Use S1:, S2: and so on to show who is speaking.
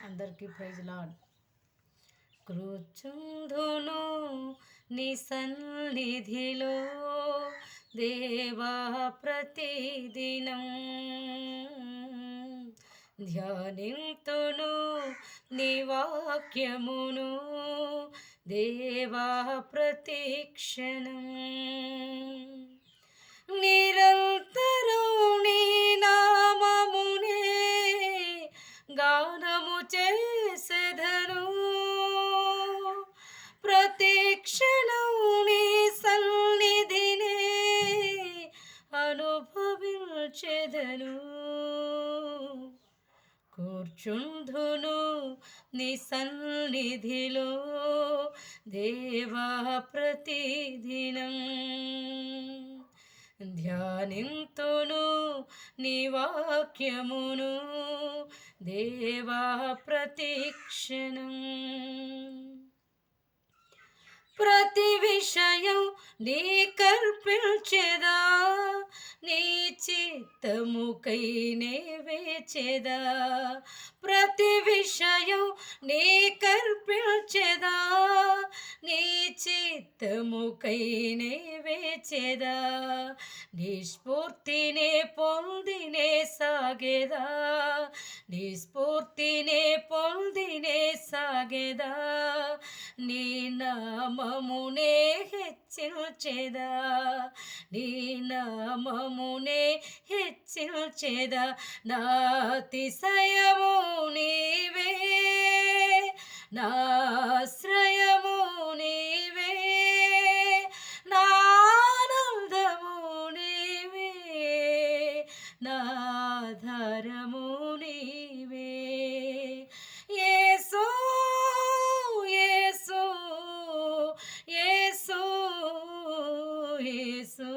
S1: అందరికీ praise lord. కూర్చుందును నీ సన్నిధిలో దేవా ప్రతిదినం, ధ్యానింతును నీ వాక్యమును దేవా ప్రతిక్షణం. నిరంతరం నీ నామమునే గానము చేసెదను, ప్రతిక్షణం నీ సన్నిధినే అనుభవించెదను. కూర్చుందును నీ సన్నిధిలో దేవా ప్రతిదినం, ధ్యానింతును నీ వాక్యమును దేవా ప్రతిక్షణం. ప్రతి విషయం నీ కర్పించెదా, నీ చిత్తముకై నే వేచెదా. ప్రతి విషయం నీ కర్పించెదా, నీ చిత్తముకై నే వేచెదా. నిస్ఫూర్తినే పొందినే సాగెదా, నిస్ఫూర్తినే పొందినే సాగెదా. నీ నామమునే హెచ్చించెదా, నీ నామమునే హెచ్చించెదా. నా అతిశయము నీవే, నా ఆశ్రయము నీవే, నా ఆనందము నీవే, నా ఆధారము నీవే. యేసు యేసు యేసు యేసు